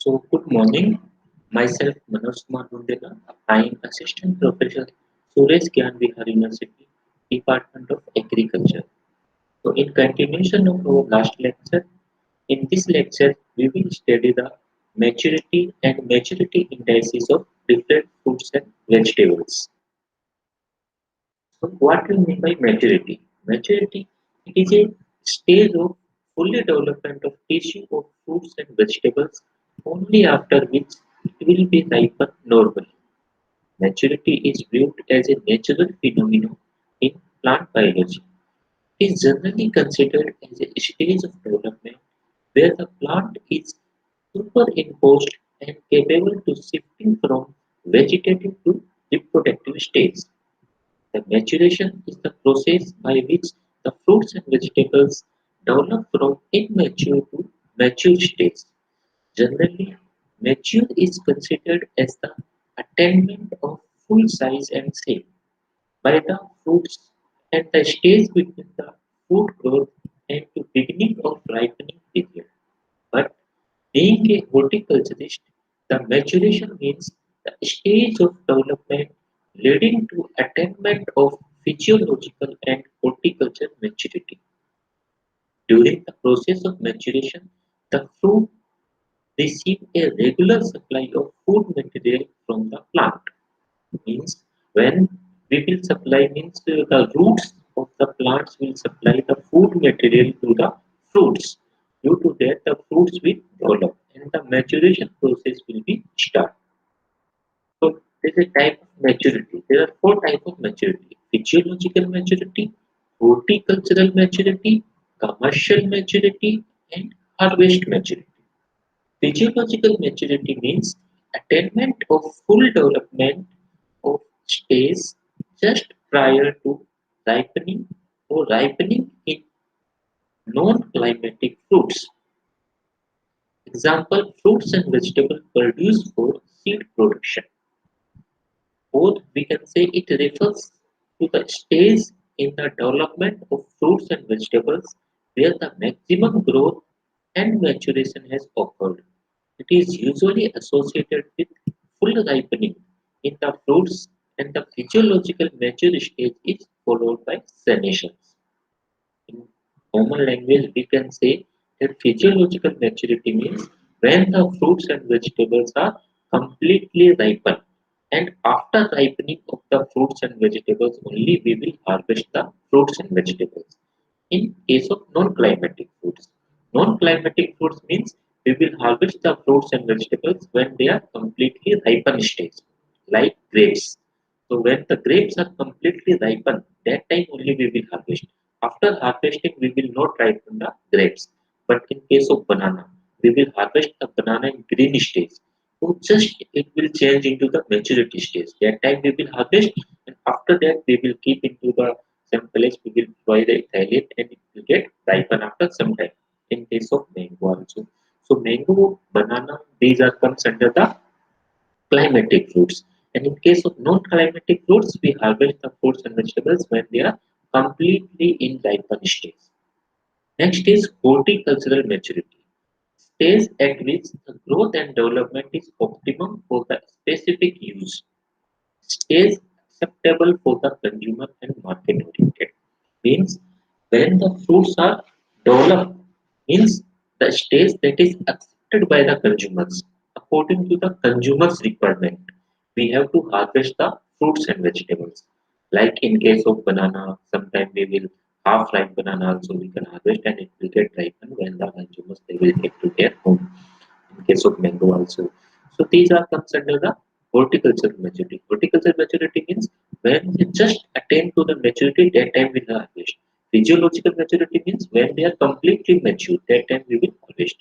Good morning. Myself, Manoj Kr. I am Assistant Professor Suresh Gyan Vihar University, Department of Agriculture. So, in continuation of our last lecture, in this lecture, we will study the maturity and maturity indices of different fruits and vegetables. So, what do you mean by maturity? Maturity, it is a stage of fully development of tissue of fruits and vegetables only after which it will be ripened normally. Maturity is viewed as a natural phenomenon in plant biology. It is generally considered as a stage of development where the plant is superimposed and capable to shifting from vegetative to reproductive stage. The maturation is the process by which the fruits and vegetables develop from immature to mature stage. Generally, mature is considered as the attainment of full size and shape by the fruits and the stage between the fruit growth and the beginning of ripening period. But being a horticulturist, the maturation means the stage of development leading to attainment of physiological and horticultural maturity. During the process of maturation, the fruit receive a regular supply of food material from the plant. Means when we will supply means the roots of the plants will supply the food material to the fruits. Due to that, the fruits will develop and the maturation process will be start. So there is a type of maturity. There are four types of maturity: physiological maturity, horticultural maturity, commercial maturity, and harvest maturity. Physiological maturity means attainment of full development of stage just prior to ripening or ripening in non-climatic fruits. Example, fruits and vegetables produced for seed production. Both we can say it refers to the stage in the development of fruits and vegetables where the maximum growth and maturation has occurred. It is usually associated with full ripening in the fruits and the physiological mature stage is followed by senescence. In common language, we can say that physiological maturity means when the fruits and vegetables are completely ripened. And after ripening of the fruits and vegetables, only we will harvest the fruits and vegetables. In case of non-climatic foods, non-climatic foods means we will harvest the fruits and vegetables when they are completely ripened stage, like grapes. So when the grapes are completely ripened, that time only we will harvest. After harvesting, we will not ripen the grapes. But in case of banana, we will harvest the banana in green stage. So just it will change into the maturity stage. That time we will harvest, and after that we will keep into the same place. We will boil the Italian, and it will get ripen after some time. In case of mango also. So mango, banana, these are comes under the climatic fruits. And in case of non-climatic fruits, we harvest the fruits and vegetables when they are completely in ripened stage. Next is horticultural maturity, stage at which the growth and development is optimum for the specific use, stage acceptable for the consumer and market oriented. Means when the fruits are developed, means the stage that is accepted by the consumers according to the consumer's requirement. We have to harvest the fruits and vegetables. Like in case of banana, sometimes we will half ripe banana also we can harvest and it will get ripened when the consumers they will get to their home. In case of mango also. So these are comes under the horticultural maturity. Horticultural maturity means when they just attain to the maturity, that time we will harvest. Physiological maturity means when they are completely mature, that time we will harvest.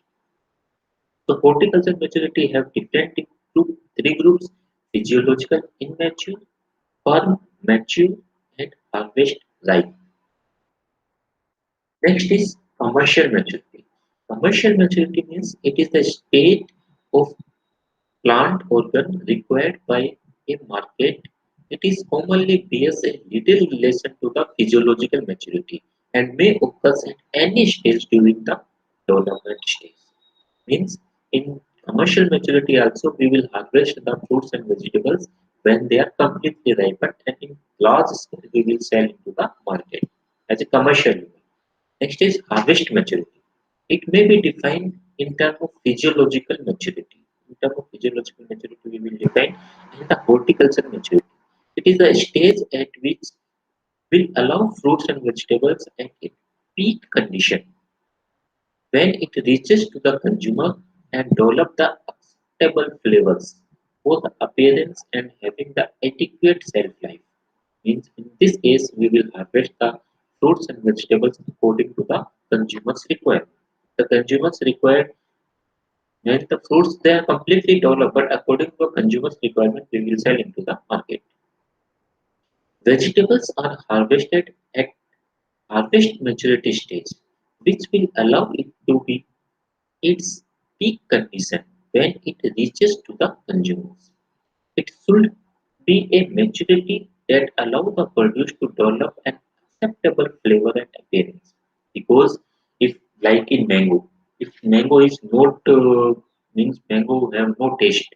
So horticultural maturity have different three groups: physiological immature, firm mature, and harvest ripe. Next is commercial maturity. Commercial maturity means it is the state of plant organ required by a market. It is commonly bears a little relation to the physiological maturity and may occur at any stage during the development stage. Means in Commercial maturity also we will harvest the fruits and vegetables when they are completely ripened and in large scale we will sell into the market as a commercial level. Next is harvest maturity. It may be defined in terms of physiological maturity. In terms of physiological maturity, we will define and the horticultural maturity. It is the stage at which will allow fruits and vegetables at a peak condition when it reaches to the consumer and develop the acceptable flavors, both appearance and having the adequate shelf life. Means in this case, we will harvest the fruits and vegetables according to the consumer's requirement. The consumers require when the fruits they are completely developed, but according to a consumer's requirement, we will sell into the market. Vegetables are harvested at harvest maturity stage, which will allow it to be its peak condition when it reaches to the consumers. It should be a maturity that allows the produce to develop an acceptable flavor and appearance. Because if, like in mango, if mango is not means mango have no taste,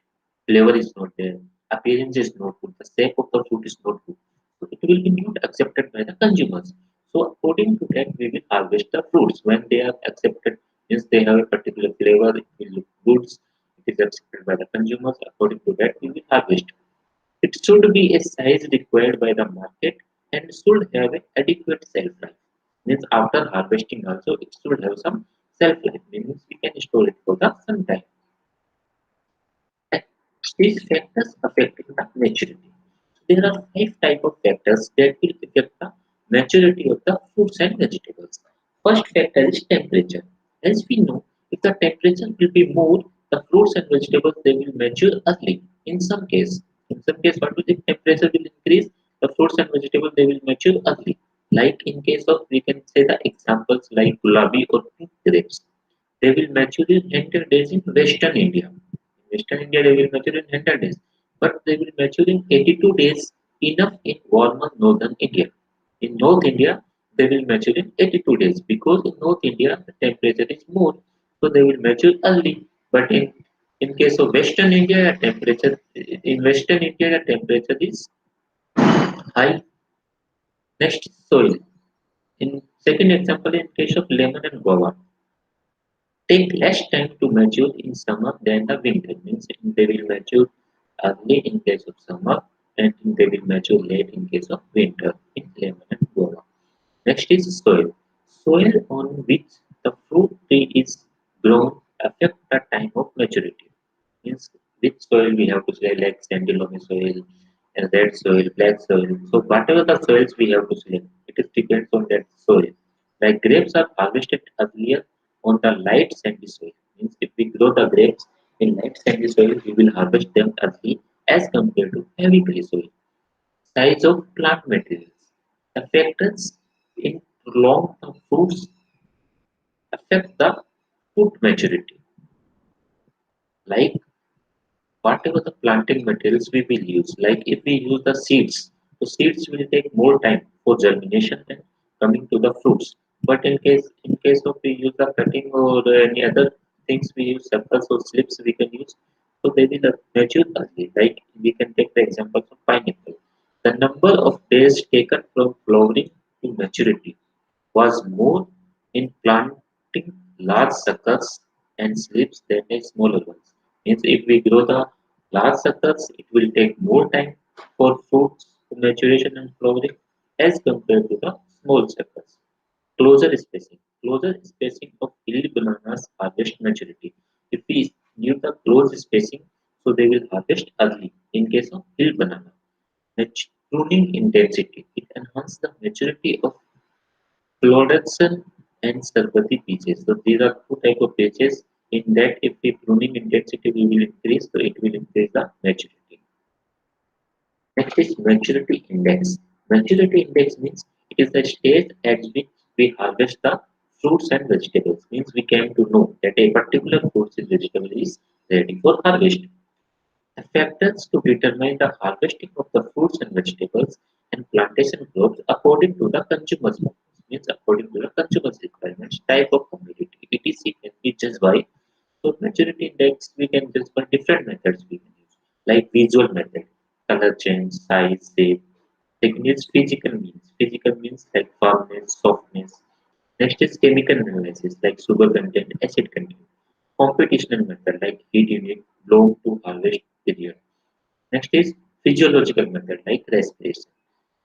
flavor is not there, appearance is not good, the shape of the fruit is not good, so it will be not accepted by the consumers. So according to that, we will harvest the fruits when they are accepted, means they have a particular flavor, it will look good, it is accepted by the consumers. According to that, we will harvest. It should be a size required by the market and should have an adequate shelf life. Means after harvesting also it should have some shelf life. Means we can store it for the some time. And these factors affecting the maturity. There are five type of factors that will affect the maturity of the fruits and vegetables. First factor is temperature. As we know, if the temperature will be more, the fruits and vegetables they will mature early. In some case, what will the temperature will increase, the fruits and vegetables they will mature early. Like in case of we can say the examples like gulabi or pink grapes. They will mature in 100 days in Western India. In Western India, they will mature in 100 days, but they will mature in 82 days, enough in warmer northern India. In North India, they will mature in 82 days because in North India, the temperature is more, so they will mature early. But in case of Western India, the temperature is high. Next, soil. In second example, in case of lemon and guava, take less time to mature in summer than the winter. Means they will mature early in case of summer and they will mature late in case of winter in lemon and guava. Next is soil. Soil on which the fruit tree is grown affect the time of maturity. Means which soil we have to select like sandy loamy soil, and red soil, black soil. So whatever the soils we have to select, it is depends on that soil. Like grapes are harvested earlier on the light sandy soil. Means if we grow the grapes in light sandy soil, we will harvest them early as compared to heavy clay soil. Size of plant materials. The factors in long-term fruits affect the fruit maturity. Like whatever the planting materials we will use, like if we use the seeds, the seeds will take more time for germination and coming to the fruits. But in case of we use the cutting or any other things we use circles or slips we can use, so they will mature early. Like we can take the example of pineapple. The number of days taken from flowering to maturity was more in planting large suckers and slips than a smaller ones. Means if we grow the large suckers, it will take more time for fruits maturation and flowering as compared to the small suckers. Closer spacing. Closer spacing of yield bananas harvest maturity. If we give the close spacing, so they will harvest early in case of hill banana. Pruning intensity. It enhances the maturity of Florexan and Sarvati peaches. So these are two type of peaches. In that, if the pruning intensity we will increase, so it will increase the maturity. Next is maturity index. Maturity index means it is the stage at which we harvest the fruits and vegetables. Means we came to know that a particular fruits and vegetable is ready for harvest. The factors to determine the harvesting of the fruits and vegetables and plantation growth according to the consumer's preference, means according to the consumer's requirements, type of commodity, etc. can be judged by So maturity index we can just for different methods we can use, like visual method, color change, size, shape. Second is physical means. Physical means like firmness, softness. Next is chemical analysis like sugar content, acid content. Computational method like heat unit, blow to harvest period. Next is physiological method like respiration.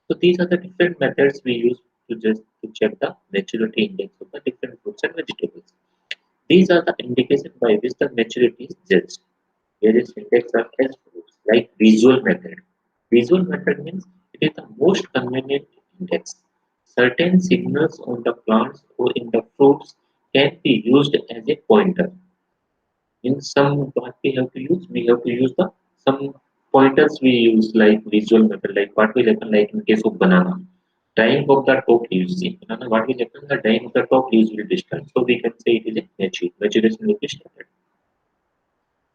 So these are the different methods we use to check the maturity index of the different fruits and vegetables. These are the indications by which the maturity is judged. Various index are as follows, like visual method. Visual method means it is the most convenient index. Certain signals on the plants or in the fruits can be used as a pointer. In some what we have to use the some pointers we use like visual method, like what will happen like in case of banana. Drying of the top leaves. In banana, what will happen? The drying of the top leaves will be started. So we can say it is a maturation will be started.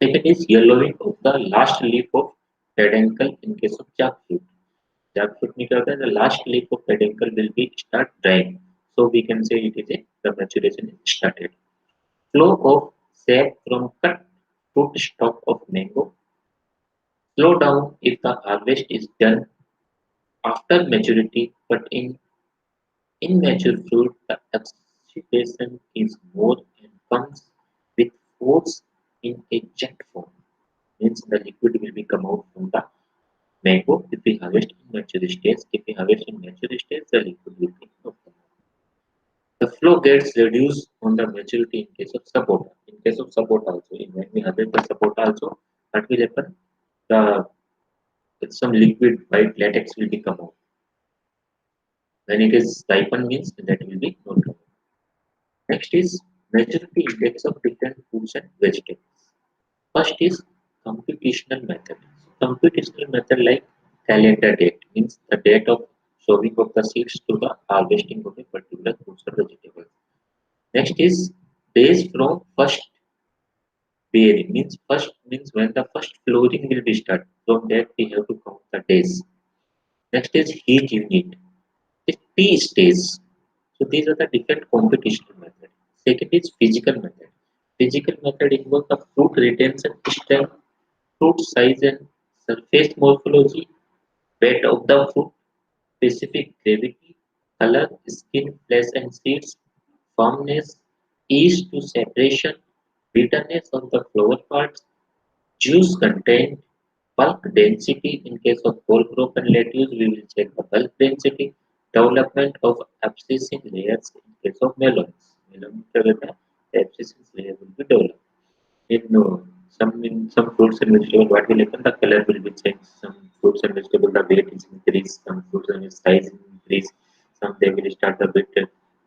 Second is yellowing of the last leaf of peduncle in case of jackfruit. Jackfruit means the last leaf of peduncle will be start drying. So we can say it is a the maturation is started. Flow of sap from cut fruit stalk of mango. Slow down if the harvest is done after maturity, but in immature fruit the oxidation is more and comes with force in a jet form. Means the liquid will be come out from the mango if we harvest in mature stage. If we harvest in mature stage, the liquid will be not come out. The flow gets reduced on the maturity in case of sapota. In case of sapota also, when we harvest the sapota also, what will happen? The some liquid white latex will be come out. When it is ripened means that will be not come out. Next is maturity index of different foods and vegetables. First is computational method. Computational method like calendar date means the date of sowing of the seeds to the harvesting of a particular fruits or vegetable. Next is days from first bearing means first means when the first flowering will be start. From that we have to count the days. Next is heat unit. The T stage. So these are the different computational method. Second is physical method. Physical method involves the fruit retention strength, fruit size and surface morphology, weight of the fruit, specific gravity, color, skin, flesh and seeds, firmness, ease to separation, bitterness of the flower parts, juice content, bulk density. In case of whole crop and lettuce, we will check the bulk density, development of abscissing layers in case of melons. Melon the abscissing layer will be developed. In some fruits and vegetables, what will happen? The color will be changed. Some fruits and vegetables, the weight is increased. Some fruits and size is increased. Some they will start the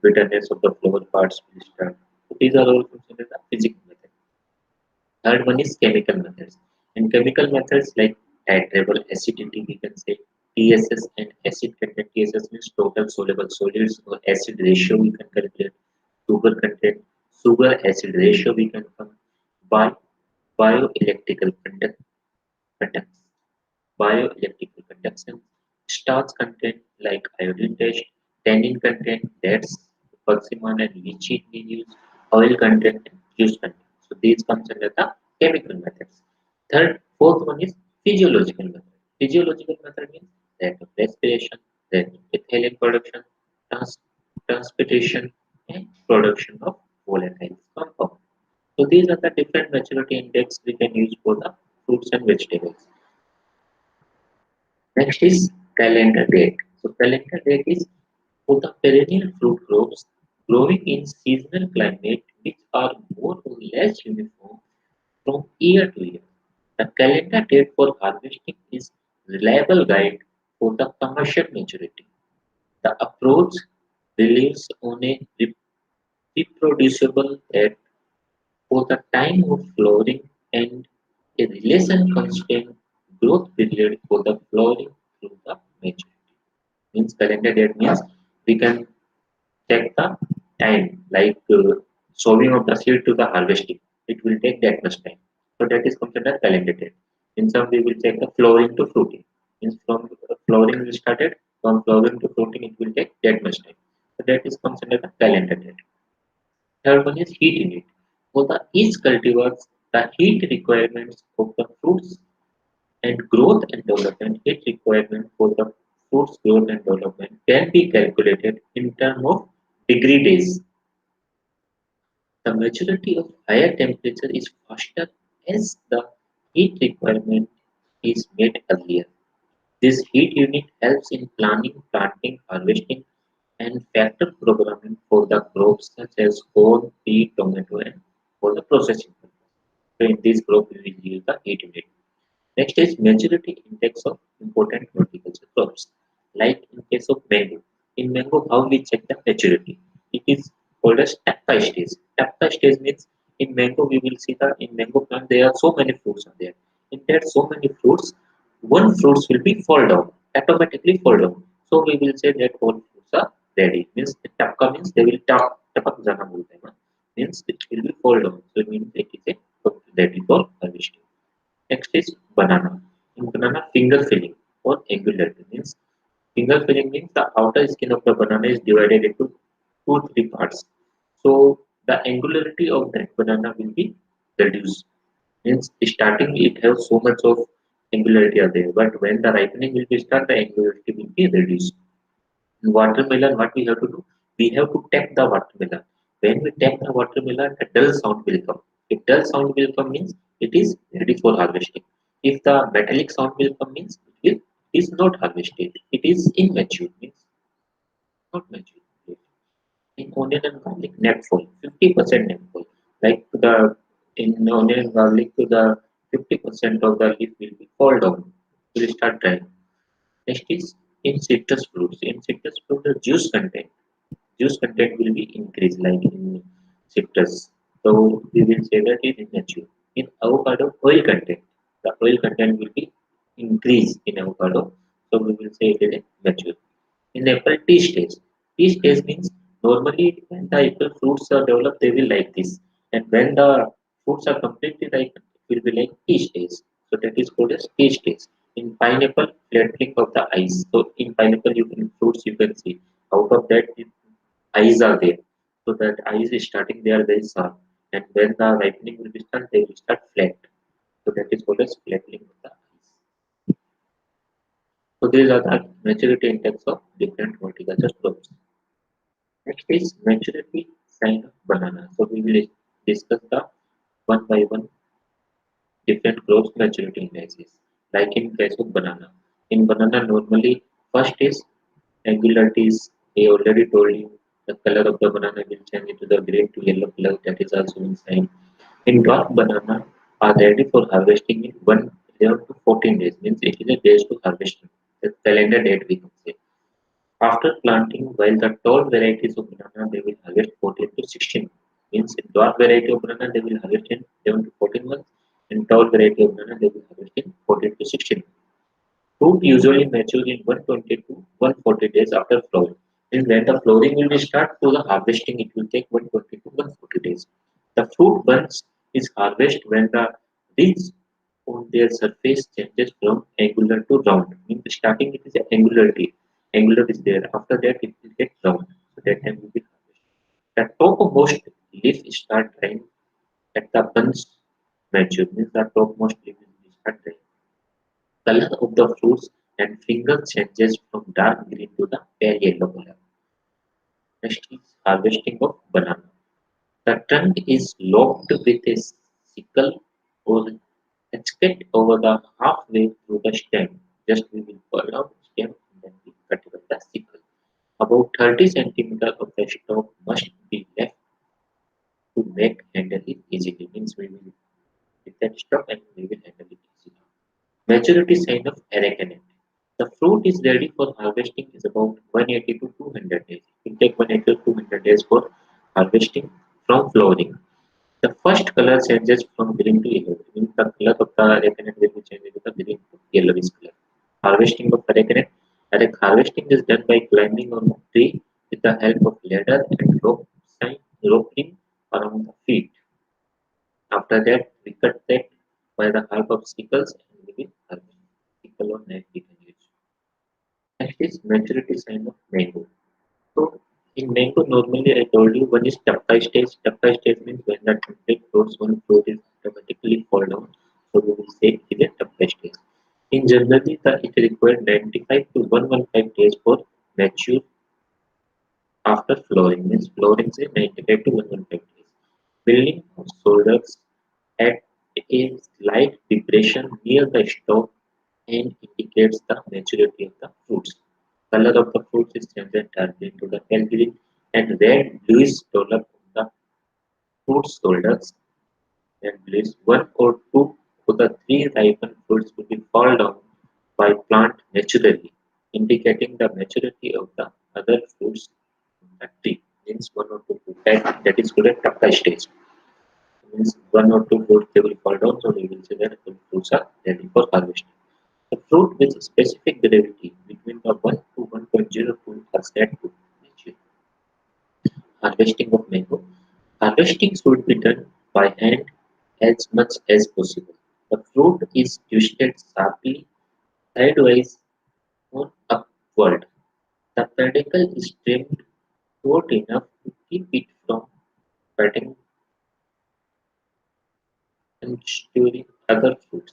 bitterness of the flower parts will start. So these are all considered the physical method. Third one is chemical methods. In chemical methods like titrable acidity, we can say TSS and acid content. TSS means total soluble solids or acid ratio we can calculate. Sugar content, sugar acid ratio we can come by bioelectrical conductance, bioelectrical conduction, starch content like iodine test, tannin content, that's Persimmon and lychee we use, oil content and juice content. So these comes under the chemical methods. Fourth one is physiological method. Physiological method means that of respiration, that of ethylene production, trans- transportation, and production of volatile compound. So these are the different maturity index we can use for the fruits and vegetables. Next is calendar date. So calendar date is for the perennial fruit crops growing in seasonal climate which are more or less uniform from year to year. The calendar date for harvesting is reliable guide for the commercial maturity. The approach relies on a reproducible date for the time of flowering and a relation constant growth period for the flowering through the maturity. Means calendar date means we can check the time like sowing of the seed to the harvesting. It will take that much time. So that is considered calendar date. In some we will check the flowering to fruiting. Means from flowering we started, from flowering to fruiting it will take that much time. So that is considered the calendar date. Third one is heat unit. For the each cultivars, the heat requirements of the fruits and growth and development, heat requirement for the fruits growth and development can be calculated in terms of degree days. The maturity of higher temperature is faster as the heat requirement is met earlier. This heat unit helps in planning, planting, harvesting, and factor programming for the crops such as corn, tea, tomato, and for the processing. So in this crop, we will use the heat unit. Next is maturity index of important horticulture crops. Like in case of mango. In mango, how we check the maturity? It is called as tappa stage. Tappa stage means in mango we will see that in mango plant there are so many fruits are there. In that so many fruits, one fruits will be fall down, automatically fall down. So we will say that all fruits are ready. Means the tapka means they will tap tapak jana बोलते हैं ना. Means it will be fall down. So it means it is a ready for harvesting. Next is banana. In banana, finger filling or angularity means finger filling means the outer skin of the banana is divided into two three parts. So the angularity of that banana will be reduced. Means starting it has so much of angularity are there, but when the ripening will be start, the angularity will be reduced. In watermelon, what we have to do? We have to tap the watermelon. When we tap the watermelon, a dull sound will come. If dull sound will come means it is ready for harvesting. If the metallic sound will come means it is not harvested. It is immature means not mature. In onion and garlic, net fall, 50% net fall. Like the in onion and garlic, to the 50% of the leaf will be fall down. Will start drying. Next is in citrus fruits. In citrus fruit, the juice content will be increased like in citrus. So we will say that it is natural. In avocado, oil content, the oil content will be increased in avocado. So we will say it is natural. In apple, tea stage. Tea stage means normally when the apple fruits are developed, they will like this. And when the fruits are completely ripe, it will be like tea stage. So that is called as tea stage. In pineapple, flattening of the eyes. So in pineapple, you can fruits you can see. Out of that, eyes are there. So that eyes is starting they are very sharp. And when the ripening will be start, they will start flat. So that is called as flattening of the eyes. So these are the maturity index of different horticulture crops. Next is maturity sign of banana. So we will discuss the one by one different crops maturity indices. Like in case of banana. In banana normally first is angularities. I already told you the color of the banana will change into the green to yellow color. That is also in sign. In dwarf banana are ready for harvesting in 11 to 14 days. Means it is a days to harvesting. The calendar date we can say. After planting, while the tall varieties of banana they will harvest 14 to 16. Means in dwarf variety of banana they will harvest in 7 to 14 months. In tall variety of banana they will harvest in 14 to 16. Fruit usually mature in 120 to 140 days after flowering. And when the flowering will be start to the harvesting, it will take 120 to 140 days. The fruit bunch is harvested when the leaves on their surface changes from angular to round. In the starting, it is angularity. Angular is there. After that, it will get round. So that time will be harvested. The topmost leaf start drying at the bunch mature. Means the topmost leaf will start drying. Color of the fruits and finger changes from dark green to the pale yellow color. Next is harvesting of banana. The trunk is locked with a sickle or excate over the halfway through the stem. Just we will pull out stem and then we cut it with the sickle. About 30 centimeters of the stalk must be left to make handle it easily. Means we will with that stalk and we will handle it easily. Maturity sign of arecanut. The fruit is ready for harvesting is about 180 to 200 days. It will take 180 to 200 days for harvesting from flowering. The first color changes from green to yellow. Means the color of the arecanut will be changed to the green to yellowish color. Harvesting of arecanut. Harvesting is done by climbing on the tree with the help of ladder and roping around the feet. After that, we cut that by the help of sickles and we will harvest. Sickle or knife we can use. Next is maturity sign of mango. So In mango, normally I told you one is tappai stage. Tappai stage means when the complete fruits, one fruit is automatically fall down. So we will say it is a tappai stage. In generally, it requires 95 to 115 days for mature after flowering. Means flowering say 95 to 115 days. Building of shoulders at a slight depression near the stalk and indicates the maturity of the fruits. Color of the fruits is changed darkly to the pale green and red bluish develop on the fruit shoulders and bluish. One or two of the three ripened fruits will be fall down by plant naturally, indicating the maturity of the other fruits on the tree. Means one or two fruit that is called a tappa stage. Means one or two fruits they will fall down, so we will say that the fruits are ready for harvesting. The fruit with specific gravity between the 1 to 1.02 are said to mature. Harvesting of mango. Harvesting should be done by hand as much as possible. The fruit is twisted sharply sidewise or upward. The pedicle is trimmed short enough to keep it from cutting and storing other fruits.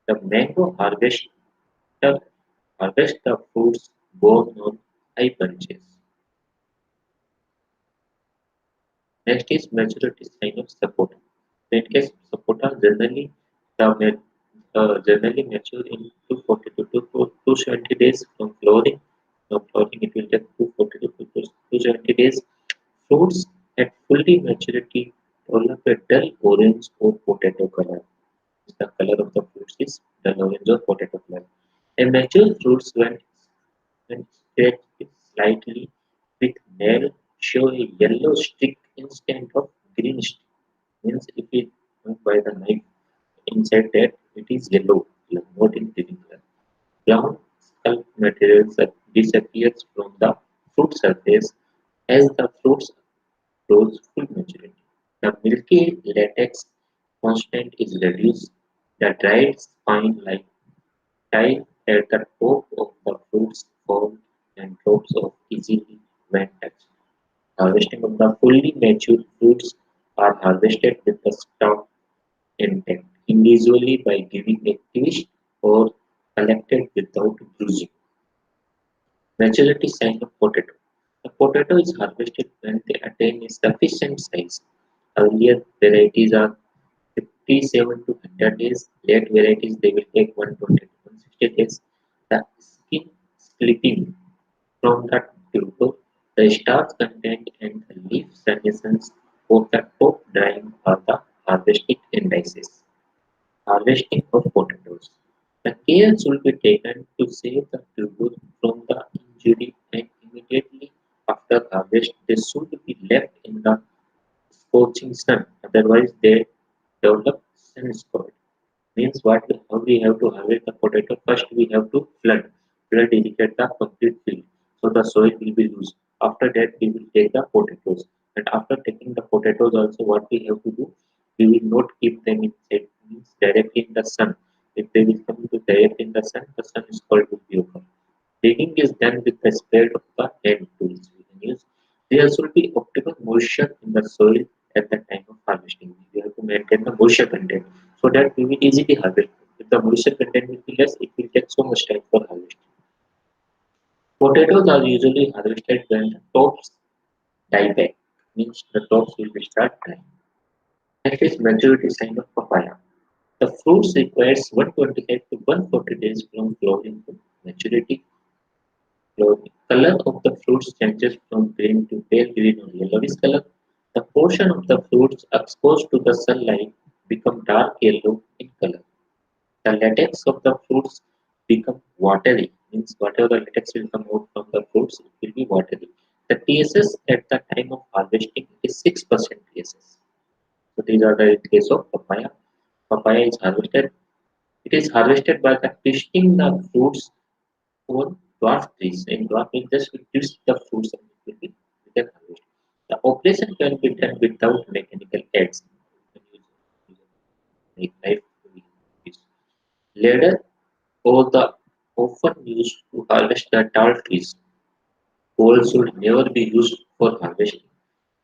The mango harvester harvests the fruits borne on high bunches. Next is maturity sign of sapota. In case sapota generally mature in 240 to 270 days from flowering. From flowering it will take 240 to 270 days. Fruits at fully maturity develop a dull orange or potato color. The color of the fruits is dull orange or potato color. A mature fruits when stretched slightly with nail show a yellow streak instead of green streak. Means if we look by the knife inside that it is yellow, not in green color. Brown scalp material disappears from the fruit surface as the fruits approach full maturity. The milky latex constant is reduced. The dried spine like tile at the top of the fruits fall and drops off easily when touched. Harvesting of the fully mature fruits are harvested with the stalk intact, individually by giving a twist or collected without bruising. Maturity sign of potato. The potato is harvested when they attain a sufficient size. Earlier varieties are 57 to 100 days. Late varieties they will take 120 to 160 days. The skin slipping from the tuber, the starch content and the leaf senescence of the top drying are the harvesting indices. Harvesting of potatoes. The care should be taken to save the tuber from the injury and immediately after harvest they should be left in the scorching sun, otherwise they develop sunspoiled. Means what how we have to harvest the potato? First we have to flood irrigate the complete field, so the soil will be loose. After that we will take the potatoes, and after taking the potatoes also what we have to do? We will not keep them inside, means directly in the sun. If they will come to direct in the sun, the sun is called will be open. Digging is done with the spade of the hand tools we can use. There should be optimal moisture in the soil at the time of harvesting. We have to maintain the moisture content so that we will easily harvest. If the moisture content will be less, it will take so much time for harvesting. Potatoes are usually harvested when the tops die back, means the tops will be start dying. Next is maturity sign of papaya. The fruits requires 125 to 140 days from flowering to maturity. The color of the fruits changes from green to pale green or yellowish color. The portion of the fruits exposed to the sunlight become dark yellow in color. The latex of the fruits become watery, means whatever the latex will come out from the fruits, it will be watery. The TSS at the time of harvesting is 6% TSS. So these are the case of papaya. Papaya is harvested. It is harvested by the twisting the fruits over dwarf trees. In dwarf trees, just we twist the fruits and it will be we can harvest. The operation can be done without mechanical aids. We can make knife to use. Ladder or the often used to harvest the tall trees. Pole should never be used for harvesting.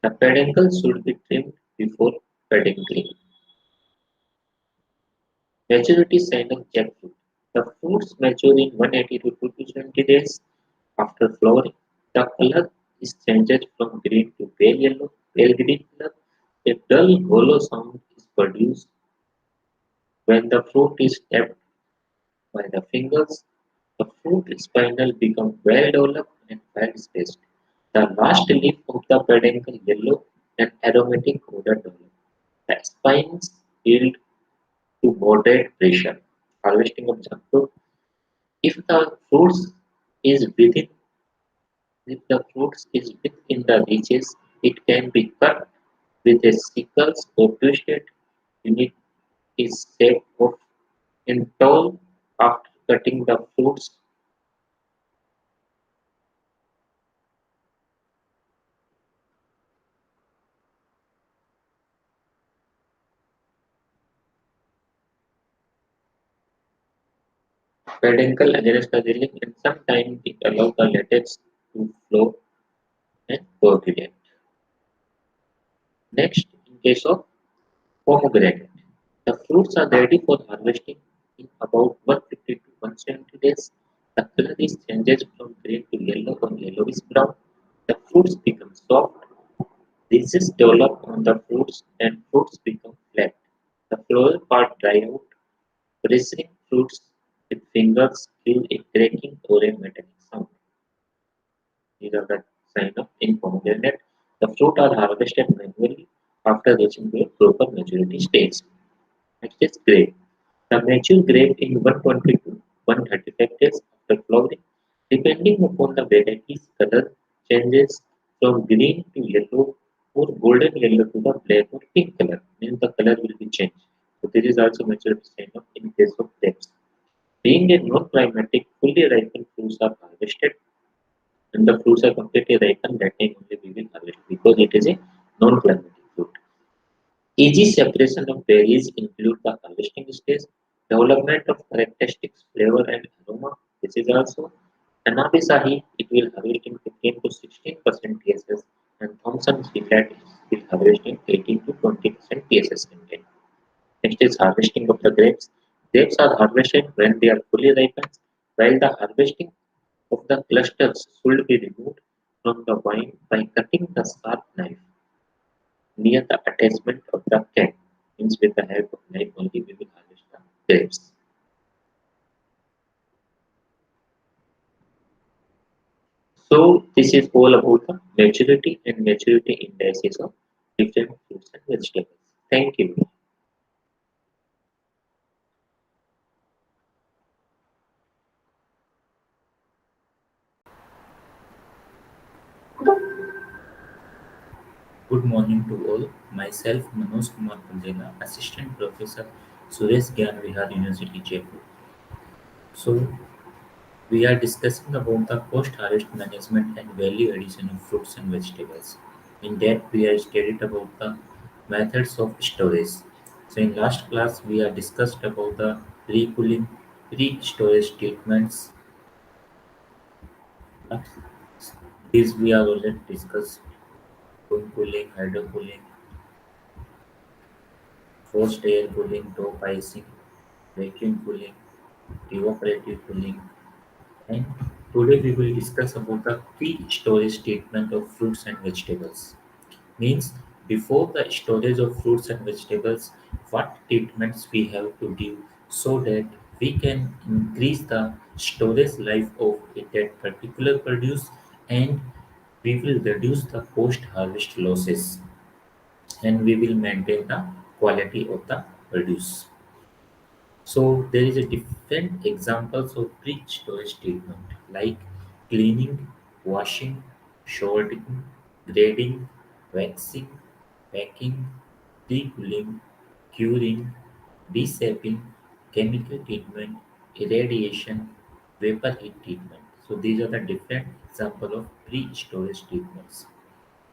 The peduncles should be trimmed before peduncling. Maturity sign of jackfruit. The fruits mature in 180 to 220 days after flowering. The color is changed from green to pale yellow, pale green color. A dull hollow sound is produced when the fruit is tapped by the fingers. The fruit spinal becomes well developed and well spaced. The last leaf of the peduncle yellow and aromatic odor develop. The spines yield to moderate pressure. Harvesting of jackfruit. If the fruits is within if the fruits is within the ridges, it can be cut with a sickles or twisted. Unit is set off in tall after cutting the fruits. Peduncle against the railing and sometimes it allows the latex to flow and coagulate. Next, in case of pomegranate, the fruits are ready for harvesting in about 150 to 170 days. The color is changes from green to yellow or yellowish brown. The fruits become soft. Diseases develop on the fruits and fruits become flat. The floral part dry out. Pressing fruits with fingers give a cracking or a metallic sound. These are the sign of in pomegranate. The fruit are harvested manually after reaching their proper maturity stage. Next is grape. The mature grape in 120 to 135 days after flowering, depending upon the variety's color, changes from green to yellow or golden yellow to the black or pink color. Means the color will be changed. So this is also maturity sign of in case of grapes. Being a non-climatic, fully ripened fruits are harvested and the fruits are completely ripened, that time only we will harvest because it is a non-climatic fruit. Easy separation of berries include the harvesting stage, development of characteristics, flavor and aroma. This is also Anabisahi, it will harvest in 15 to 16% TSS and Thompson Seaflat will harvest in 18 to 20% TSS content. Next is harvesting of the grapes. Grapes are harvested when they are fully ripened, while the harvesting of the clusters should be removed from the vine by cutting the sharp knife near the attachment of the can. Means with the help of knife only we will harvest the grapes. So this is all about the maturity and maturity indices of different fruits and vegetables. Thank you. Good morning to all. Myself, Manoj Kr, Bundela, Assistant Professor, Suresh Gyan Vihar University, Jaipur. So, we are discussing about the post-harvest management and value addition of fruits and vegetables. In that, we are studied about the methods of storage. So, in last class, we are discussed about the pre-cooling, pre-storage treatments. Uh, These we are already discussed: room cooling, hydro cooling, forced air cooling, top icing, vacuum cooling, evaporative cooling, and today we will discuss about the pre-storage treatment of fruits and vegetables. Means before the storage of fruits and vegetables, what treatments we have to give so that we can increase the storage life of that particular produce and we will reduce the post-harvest losses and we will maintain the quality of the produce. So there is a different examples of pre-storage treatment like cleaning, washing, sorting, grading, waxing, packing, de-cooling, curing, de-sapping, chemical treatment, irradiation, vapor heat treatment. So these are the different example of pre-storage treatments.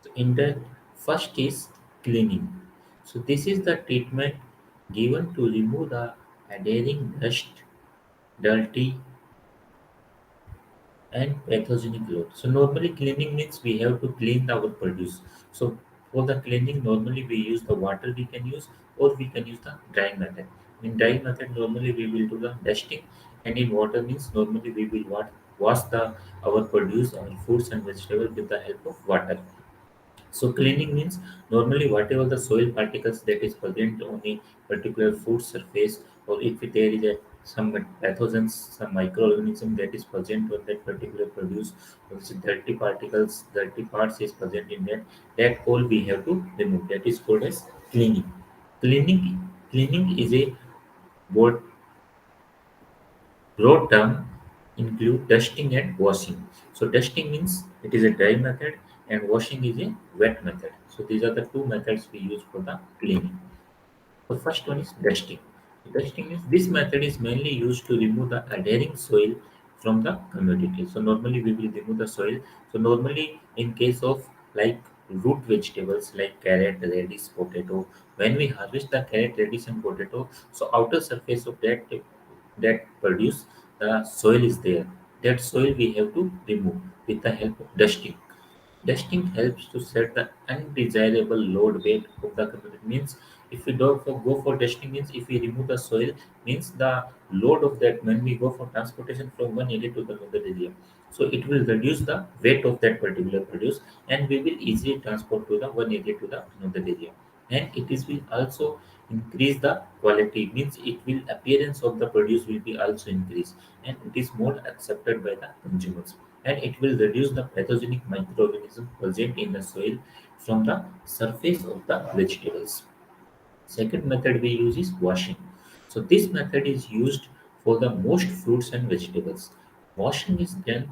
So in the first is cleaning. So this is the treatment given to remove the adhering dust, dirty and pathogenic load. So normally cleaning means we have to clean our produce. So for the cleaning, normally we use the water we can use, or we can use the drying method. In drying method, normally we will do the dusting, and in water means normally we will wash the our produce, our fruits and vegetables with the help of water. So cleaning means normally whatever the soil particles that is present on a particular food surface, or if there is some pathogens, some microorganism that is present on that particular produce, or dirty particles, dirty parts is present in that all we have to remove. That is called as cleaning. Cleaning is a broad, broad term include dusting and washing. So dusting means it is a dry method, and washing is a wet method. So these are the two methods we use for the cleaning. The first one is dusting. Dusting is this method is mainly used to remove the adhering soil from the commodity. So normally we will remove the soil. So normally in case of like root vegetables like carrot, radish, potato, when we harvest the carrot, radish and potato, so outer surface of that produce, the soil is there. That soil we have to remove with the help of dusting. Dusting helps to set the undesirable load weight of the computer. Means if we go for dusting means if we remove the soil means the load of that when we go for transportation from one area to the other area. So it will reduce the weight of that particular produce, and we will easily transport to the one area to the another area. And it is will also increase the quality, means it will appearance of the produce will be also increased, and it is more accepted by the consumers, and it will reduce the pathogenic microorganism present in the soil from the surface of the vegetables. Second method we use is washing. So this method is used for the most fruits and vegetables. Washing is done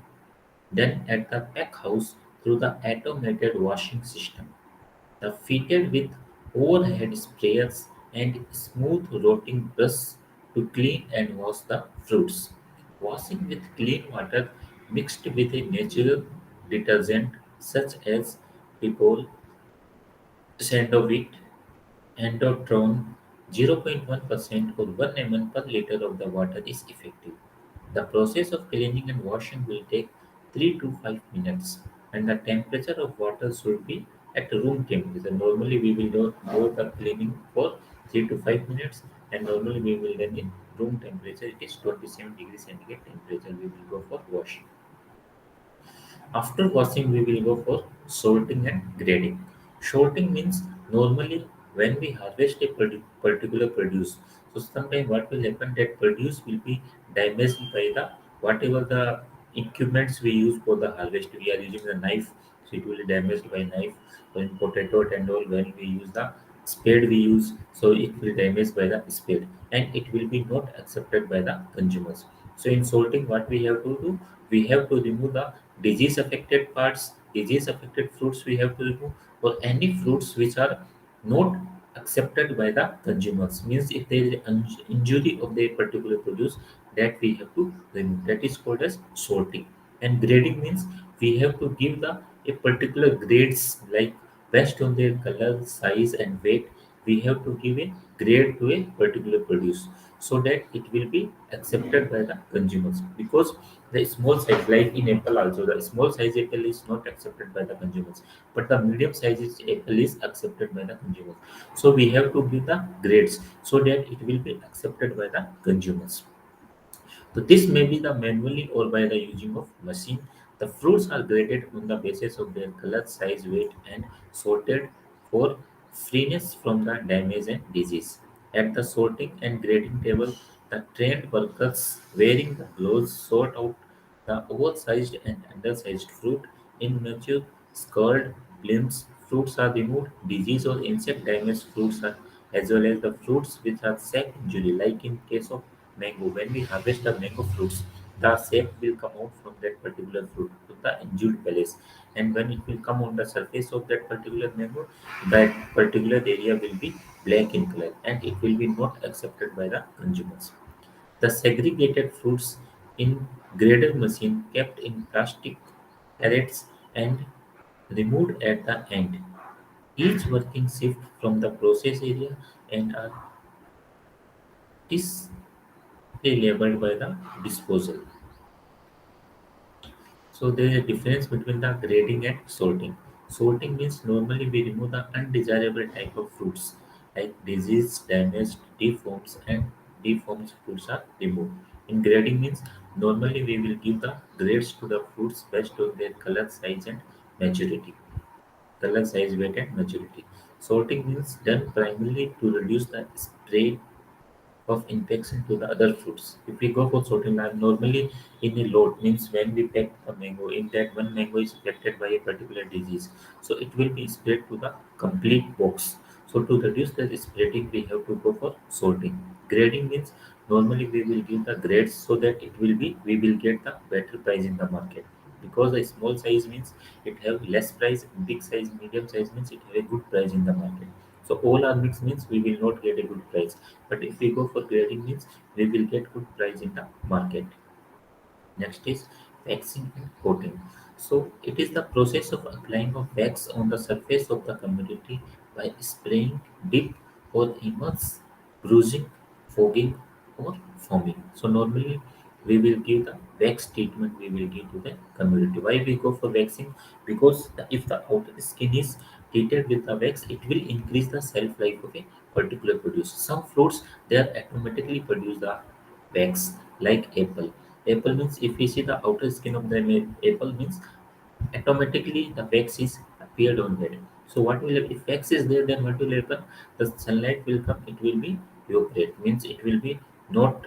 at the pack house through the automated washing system. The fitted with overhead sprayers and smooth rotting brush to clean and wash the fruits. Washing with clean water mixed with a natural detergent such as Pipol, Sandovit, Endotron 0.1% or 1 ml per liter of the water is effective. The process of cleaning and washing will take 3 to 5 minutes, and the temperature of water should be at room temperature. Normally, we will do the cleaning for 3 to 5 minutes, and normally we will then in room temperature, it is 27 degrees centigrade temperature, we will go for washing. After washing, we will go for sorting and grading. Sorting means normally when we harvest a particular produce, so sometimes what will happen that produce will be damaged by the whatever the equipments we use for the harvest. We are using the knife, so it will be damaged by knife. When potato and all, when we use the spade we use, so it will damaged by the spade, and it will be not accepted by the consumers. So in sorting, what we have to do, we have to remove the disease affected parts, disease affected fruits we have to remove, or any fruits which are not accepted by the consumers. Means if there is an injury of the particular produce, that we have to remove. That is called as sorting. And grading means we have to give the a particular grades like based on their color, size, and weight. We have to give a grade to a particular produce so that it will be accepted by the consumers, because the small size like in apple also the small size apple is not accepted by the consumers, but the medium size apple is accepted by the consumers. So we have to give the grades so that it will be accepted by the consumers. So this may be the manually or by the using of machine. The fruits are graded on the basis of their color, size, weight, and sorted for freeness from the damage and disease. At the sorting and grading table, the trained workers wearing the gloves sort out the oversized and undersized fruit. Immature, scald, limbs, fruits are removed. Disease or insect damaged fruits are, as well as the fruits which are sac injury, like in case of mango. When we harvest the mango fruits, the sap will come out from that particular fruit to the injured place, and when it will come on the surface of that particular mango, that particular area will be black in color, and it will be not accepted by the consumers. The segregated fruits in grader machine kept in plastic carrets and removed at the end. Each working shift from the process area and are is labeled by the disposal. So there is a difference between the grading and sorting. Sorting means normally we remove the undesirable type of fruits like disease, damaged, deformed fruits are removed. In grading means normally we will give the grades to the fruits based on their color, size and maturity. Color, size, weight and maturity. Sorting means done primarily to reduce the spray of infection to the other fruits. If we go for sorting lab, normally in a lot means when we pack a mango, in that one mango is affected by a particular disease, so it will be spread to the complete box. So to reduce the spreading, we have to go for sorting. Grading means normally we will give the grades so that it will be we will get the better price in the market. Because a small size means it have less price, big size, medium size means it have a good price in the market. So all are mixed means we will not get a good price. But if we go for grading means we will get good price in the market. Next is waxing and coating. So it is the process of applying of wax on the surface of the commodity by spraying, dip or immerse, bruising, fogging or foaming. So normally we will give the wax treatment we will give to the commodity. Why we go for waxing? Because if the outer skin is treated with the wax, it will increase the shelf life of a particular produce. Some fruits they are automatically produce the wax like apple. Apple means if we see the outer skin of the apple means automatically the wax is appeared on that. So what will if wax is there then what will happen? The sunlight will come, it will be evaporate means it will be not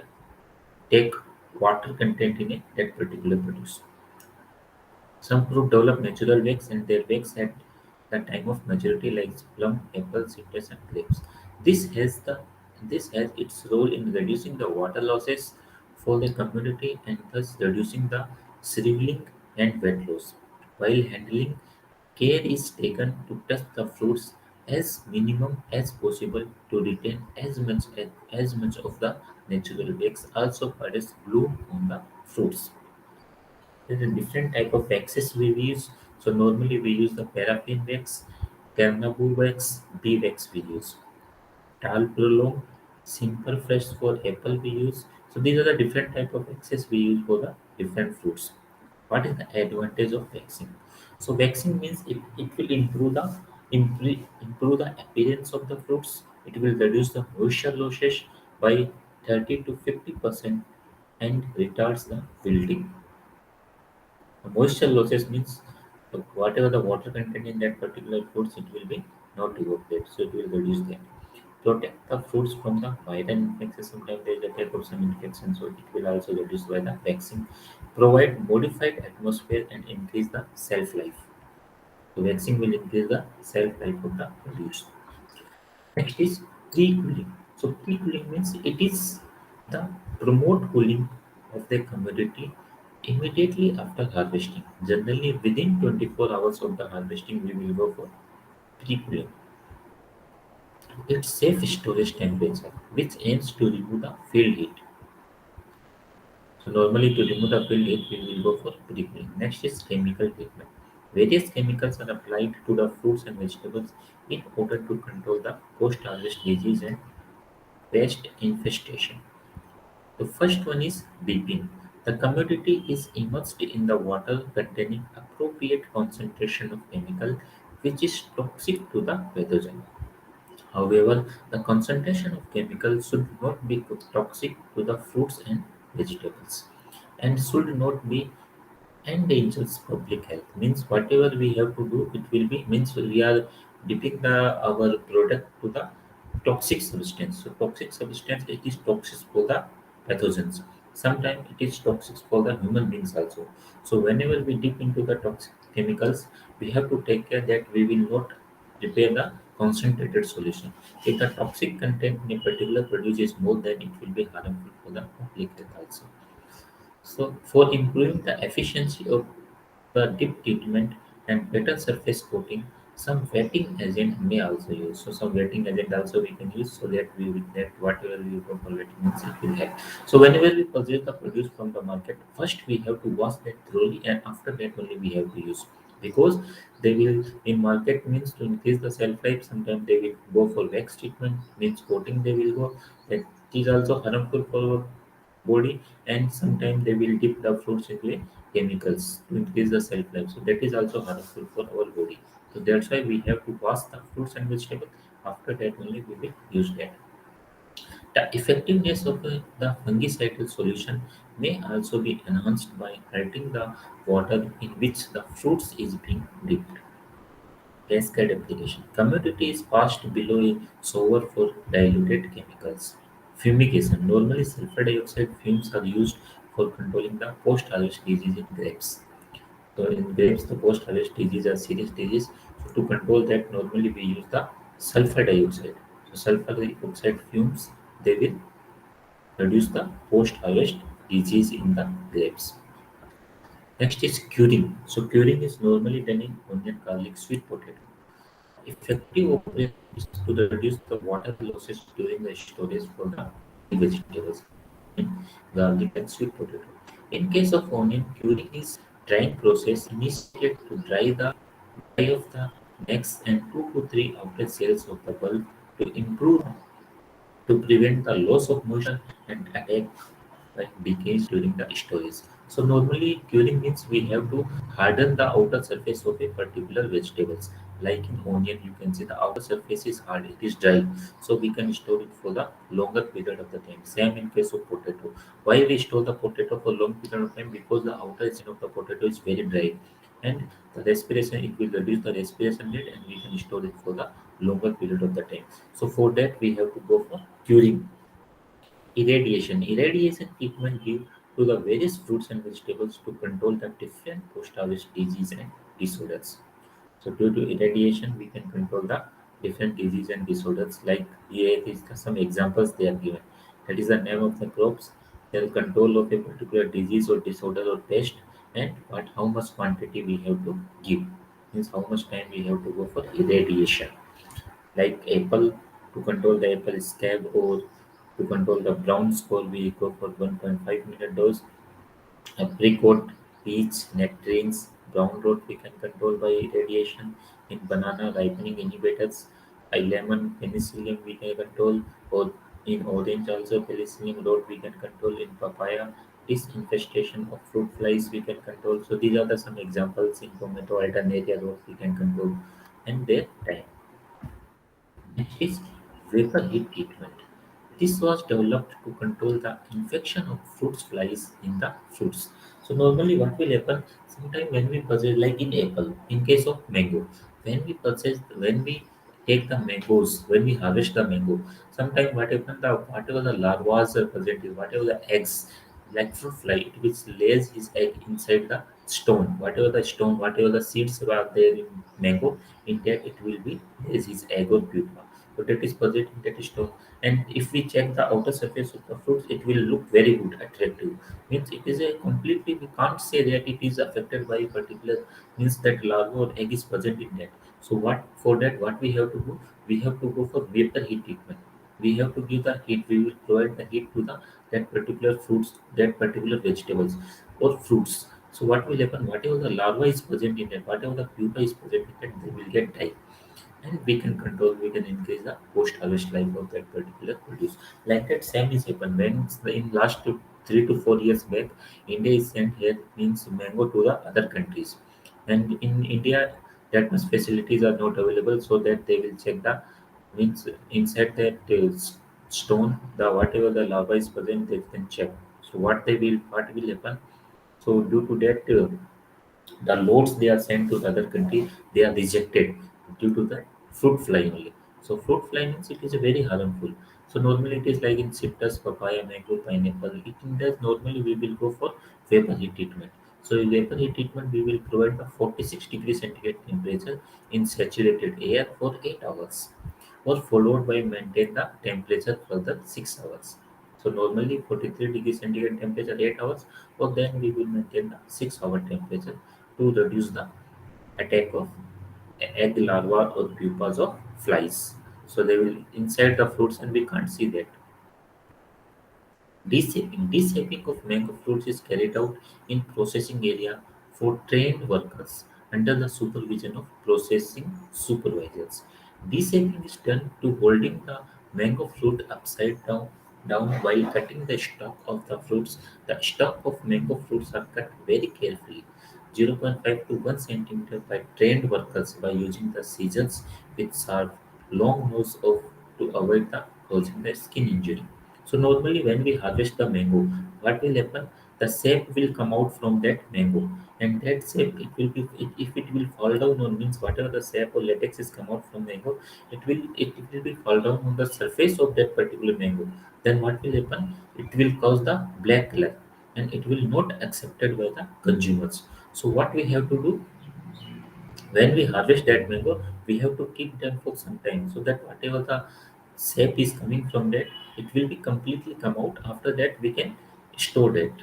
take water content in that particular produce. Some fruit develop natural wax and their wax at the time of maturity like plum, apple, citrus and grapes. This has the this has its role in reducing the water losses for the community and thus reducing the shriveling and wet loss. While handling, care is taken to touch the fruits as minimum as possible to retain as much of the natural wax also produce bloom on the fruits. There's a different type of waxes we use. So normally we use the paraffin wax, carnauba wax, bee wax we use. Tal prolong, simple fresh for apple we use. So these are the different type of waxes we use for the different fruits. What is the advantage of waxing? So waxing means it will improve the appearance of the fruits. It will reduce the moisture losses by 30 to 50% and retards the wilting. The moisture losses means whatever the water content in that particular fruits, it will be not evaporate, so it will reduce that. Protect the fruits from the viral infection. Sometimes there is a type of some infection, so it will also reduce by the vaccine. Provide modified atmosphere and increase the shelf life. So vaccine will increase the shelf life of the produce. Next is pre-cooling. So pre-cooling means it is the promote cooling of the commodity immediately after harvesting. Generally within 24 hours of the harvesting we will go for pre-cooling. Its safe storage temperature which aims to remove the field heat. So normally to remove the field heat we will go for pre-cooling. Next is chemical treatment. Various chemicals are applied to the fruits and vegetables in order to control the post-harvest disease and pest infestation. The first one is dipping. The commodity is immersed in the water containing appropriate concentration of chemical which is toxic to the pathogen. However, the concentration of chemical should not be toxic to the fruits and vegetables and should not be endangers public health. Means whatever we have to do it will be means we are dipping the our product to the toxic substance. So toxic substance it is toxic for the pathogens. Sometimes it is toxic for the human beings also. So whenever we dip into the toxic chemicals we have to take care that we will not prepare the concentrated solution. If the toxic content in a particular produce is more, then it will be harmful for the public health also. So, for improving the efficiency of the dip treatment and better surface coating, some wetting agent may also use. So, some wetting agent also we can use so that we will that whatever we go for wetting means it will help. So, whenever we purchase the produce from the market, first we have to wash that thoroughly, and after that only we have to use because they will in market means to increase the shelf life. Sometimes they will go for wax treatment means coating they will go. That is also harmful for our body and sometimes they will dip the fruits into a chemicals to increase the shelf life. So that is also harmful for our body. So that's why we have to wash the fruits and vegetables. After that only we will use that. The effectiveness of the fungicidal solution may also be enhanced by halting the water in which the fruits is being dipped. Cascade application. Commodity is passed below a shower for diluted chemicals. Fumigation. Normally, sulfur dioxide fumes are used for controlling the post-harvest disease in grapes. So in grapes, the post-harvest disease are serious disease. So to control that, normally we use the sulfur dioxide. So sulfur dioxide fumes, they will reduce the post-harvest disease in the grapes. Next is curing. So curing is normally done in onion, garlic, sweet potato. Effective operation is to reduce the water losses during the storage for the green vegetables, onion, garlic, and sweet potato. In case of onion, curing is drying process initiated to dry off the necks and 2 to 3 outer cells of the bulb to improve to prevent the loss of moisture and attack like decays during the storage. So normally curing means we have to harden the outer surface of a particular vegetables. Like in onion, you can see the outer surface is hard, it is dry. So we can store it for the longer period of the time. Same in case of potato. Why we store the potato for long period of time? Because the outer skin of the potato is very dry. And the respiration, it will reduce the respiration rate and we can store it for the longer period of the time. So for that we have to go for curing. Irradiation. Irradiation treatment give to the various fruits and vegetables to control the different post-harvest disease and disorders. So due to irradiation, we can control the different disease and disorders. Like here is some examples they are given. That is the name of the crops, their control of a particular disease or disorder or pest, and what how much quantity we have to give. Means how much time we have to go for irradiation. Like apple, to control the apple scab or to control the brown spore, we go for 1.5 million dose. Apricot, peach, nectarines, brown rot we can control by radiation. In banana, ripening inhibitors. A lemon, penicillium we can control. Or in orange also, penicillium rot we can control. In papaya, this infestation of fruit flies we can control. So these are the some examples. In tomato, alternaria rot we can control. And their time. Next is vapor heat treatment. This was developed to control the infection of fruit flies in the fruits. So normally what will happen sometime when we purchase like in apple, in case of mango, when we take the mangoes, when we harvest the mango, sometime what happen the whatever the larvae are present is whatever the eggs like fruit fly, it will lays his egg inside the stone. Whatever the stone, whatever the seeds are there in mango, in that it will be lays his egg or pupa. So that is present in that stone. And if we check the outer surface of the fruits, it will look very good, attractive. Means it is a completely we can't say that it is affected by a particular means that larva or egg is present in that. So what for that what we have to do? We have to go for vapor heat treatment. We have to give the heat. We will provide the heat to the that particular fruits, that particular vegetables or fruits. So what will happen? Whatever the larva is present in that, whatever the pupa is present in that, they will get die, and we can control, we can increase the post harvest life of that particular produce. Like that same is happen when in last 3 to 4 years back, India is sent here means mango to the other countries, and in India that much facilities are not available, so that they will check the means inside that stone the whatever the larva is present they can check. So what will happen? So due to that the loads they are sent to the other country, they are rejected due to the fruit fly only. So fruit fly means it is a very harmful. So normally it is like in citrus, papaya, mango, pineapple. It in that normally we will go for vapor heat treatment. So in vapor heat treatment we will provide the 46 degrees centigrade temperature in saturated air for 8 hours, or followed by maintain the temperature for the 6 hours. So normally 43 degrees centigrade temperature 8 hours, or then we will maintain the 6-hour temperature to reduce the attack of egg larva or pupas of flies. So they will inside the fruits and we can't see that. Deshaping. Deshaping of mango fruits is carried out in processing area for trained workers under the supervision of processing supervisors. Deshaping is done to holding the mango fruit upside down down while cutting the stalk of the fruits. The stalk of mango fruits are cut very carefully, 0.5 to 1 centimeter by trained workers by using the scissors which sharp long nose of to avoid the causing the skin injury. So normally when we harvest the mango, what will happen? The sap will come out from that mango, and that sap it will be if it will fall down on means whatever the sap or latex is come out from mango, it will be fall down on the surface of that particular mango. Then what will happen? It will cause the black color, and it will not accepted by the consumers. So what we have to do when we harvest that mango, we have to keep them for some time so that whatever the sap is coming from that, it will be completely come out. After that, we can store that.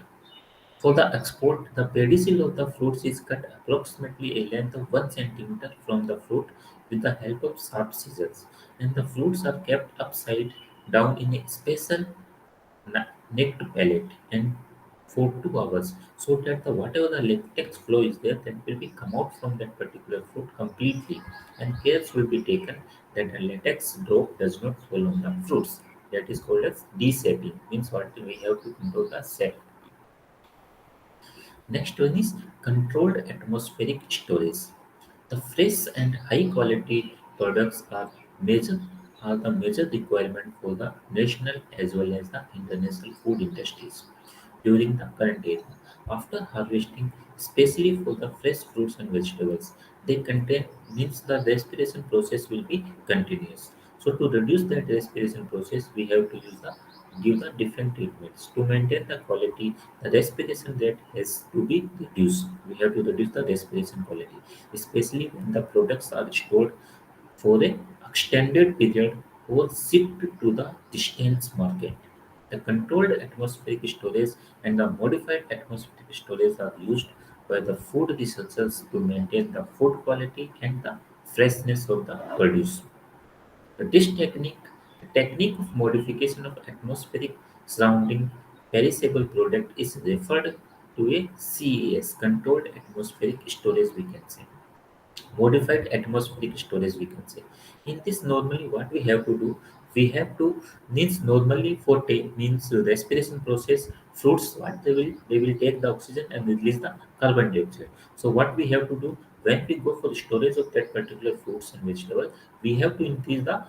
For the export, the pedicel of the fruits is cut approximately a length of 1 centimeter from the fruit with the help of sharp scissors, and the fruits are kept upside down in a special necked palate and for 2 hours so that the whatever the latex flow is there that will be come out from that particular fruit completely, and care will be taken that the latex drop does not fall on the fruits. That is called as desaping, means what we have to control the sap. Next one is controlled atmospheric storage. The fresh and high quality products are the major requirement for the national as well as the international food industries during the current era. After harvesting, especially for the fresh fruits and vegetables, they contain means the respiration process will be continuous. So to reduce that respiration process, we have to use the give the different treatments to maintain the quality. The respiration rate has to be reduced. We have to reduce the respiration quality, especially when the products are stored for an extended period or shipped to the distant market. The controlled atmospheric storage and the modified atmospheric storage are used by the food researchers to maintain the food quality and the freshness of the produce. This technique, the technique of modification of atmospheric surrounding perishable product is referred to a CAS, controlled atmospheric storage we can say, modified atmospheric storage we can say. In this normally what we have to do, we have to means normally for take means respiration process, fruits what they will take the oxygen and release the carbon dioxide. So what we have to do when we go for storage of that particular fruits and vegetables, we have to increase the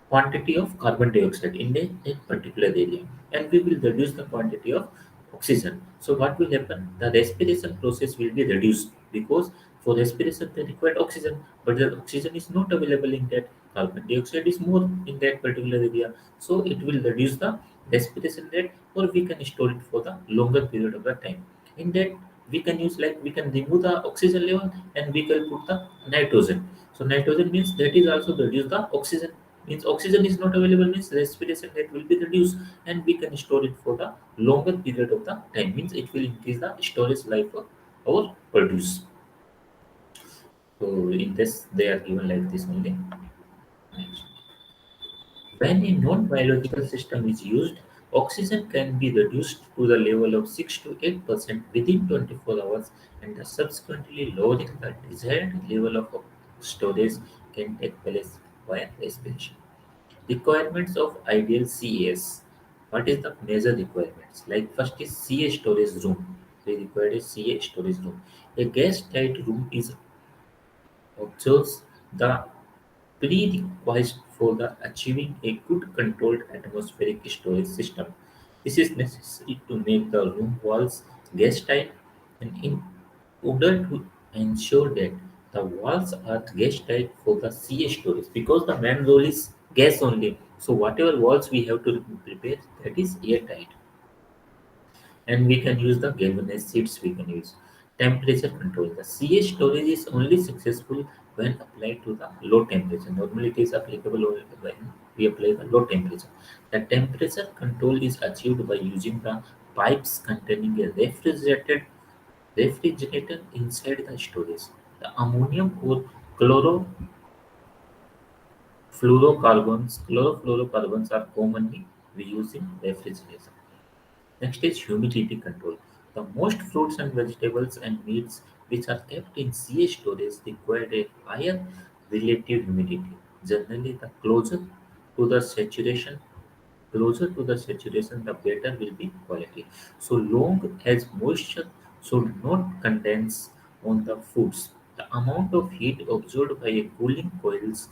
quantity of carbon dioxide in that particular area, and we will reduce the quantity of oxygen. So what will happen? The respiration process will be reduced because for respiration they require oxygen, but the oxygen is not available in that. Carbon dioxide is more in that particular area, so it will reduce the respiration rate, or we can store it for the longer period of the time. In that we can use like we can remove the oxygen level and we can put the nitrogen. So nitrogen means that is also reduce the oxygen, means oxygen is not available means respiration rate will be reduced, and we can store it for the longer period of the time, means it will increase the storage life of our produce. So in this they are given like this only. Next. When a non-biological system is used, oxygen can be reduced to the level of 6 to 8% within 24 hours, and the subsequently lowering the desired level of storage can take place via respiration. Requirements of ideal CAS. What is the major requirements? Like first is CA storage room. We require a CA storage room. A gas tight room is observes the prerequisite for the achieving a good controlled atmospheric storage system. This is necessary to make the room walls gas tight, and in order to ensure that the walls are gas tight for the CA storage, because the main role is gas only. So whatever walls we have to prepare, that is airtight, and we can use the galvanized sheets we can use. Temperature control. The CH storage is only successful when applied to the low temperature. Normally it is applicable only when we apply the low temperature. The temperature control is achieved by using the pipes containing a refrigerator inside the storage. The ammonium or chlorofluorocarbons are commonly used in refrigeration. Next is humidity control. The most fruits and vegetables and meats which are kept in CA storage require a higher relative humidity, generally the closer to the saturation closer to the saturation, the better will be quality. So long as moisture should not condense on the foods. The amount of heat absorbed by a cooling coils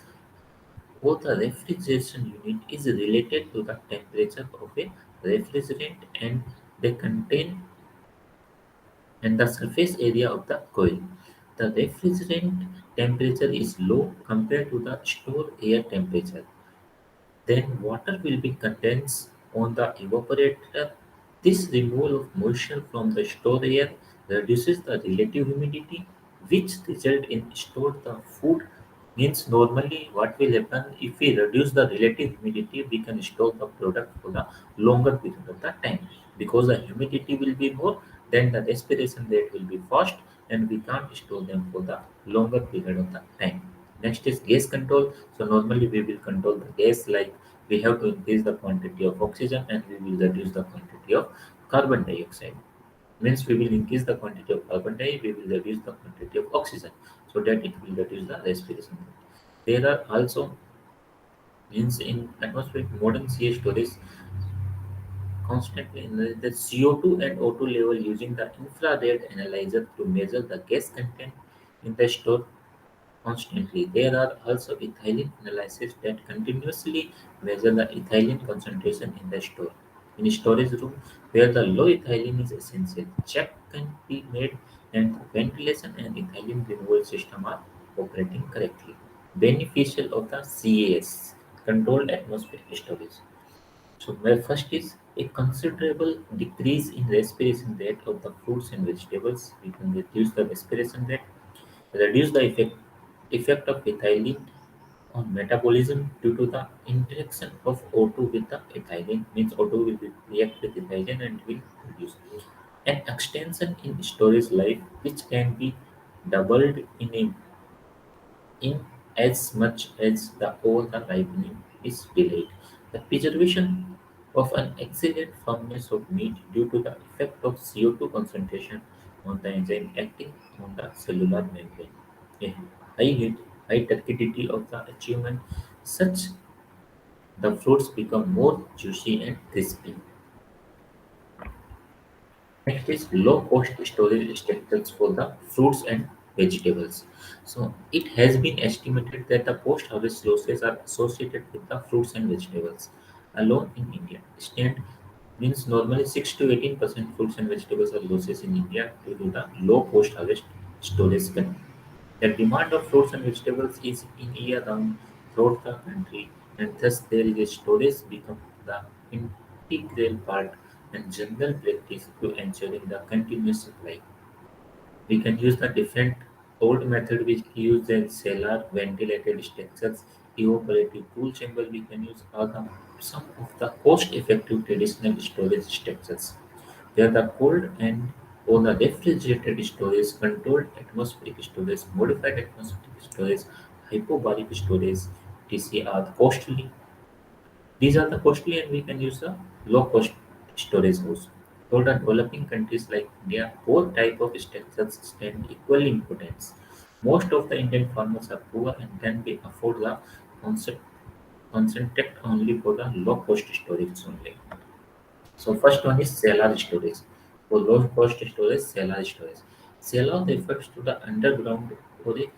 or the refrigeration unit is related to the temperature of a refrigerant and they contain and the surface area of the coil. The refrigerant temperature is low compared to the store air temperature. Then water will be condensed on the evaporator. This removal of moisture from the stored air reduces the relative humidity, which result in stored the food. Means normally what will happen if we reduce the relative humidity, we can store the product for the longer period of the time because the humidity will be more, then the respiration rate will be fast, and we can't store them for the longer period of the time. Next is gas control. So normally we will control the gas like we have to increase the quantity of oxygen and we will reduce the quantity of carbon dioxide. Means we will increase the quantity of carbon dioxide, we will reduce the quantity of oxygen so that it will reduce the respiration rate. There are also means in atmospheric modern CA storage constantly analyze the CO2 and O2 level using the infrared analyzer to measure the gas content in the store constantly. There are also ethylene analyses that continuously measure the ethylene concentration in the store. In storage room where the low ethylene is essential, check can be made and ventilation and ethylene removal system are operating correctly. Beneficial of the CAS, controlled atmospheric storage. So my first is a considerable decrease in respiration rate of the fruits and vegetables. We can reduce the respiration rate, reduce the effect of ethylene on metabolism due to the interaction of O2 with the ethylene. Means O2 will react with ethylene and will reduce. An extension in storage life which can be doubled in as much as the whole the ripening is delayed. The preservation of an excellent firmness of meat due to the effect of CO2 concentration on the enzyme acting on the cellular membrane. A high heat, high turbidity of the achievement, such the fruits become more juicy and crispy. Next is low cost storage structures for the fruits and vegetables. So it has been estimated that the post harvest losses are associated with the fruits and vegetables alone in India. Stand means normally 6 to 18% fruits and vegetables are losses in India due to the low post harvest storage. The demand of fruits and vegetables is in year round throughout the country, and thus there is a storage become the integral part and general practice to ensuring the continuous supply. We can use the different old method which use the cellar, ventilated structures, evaporative cool chamber. We can use all the some of the cost-effective traditional storage structures. They are the cold and or the refrigerated storage, controlled atmospheric storage, modified atmospheric storage, hyperbaric storage, etc. are costly. These are the costly and we can use the low cost storage also. For the developing countries like India, both type of structures stand equally importance. Most of the Indian farmers are poor and can be afford the concept concentrate only for the low cost storage only. So first one is cellar storage. For low cost storage, cellar storage. Cellar refers to the underground or a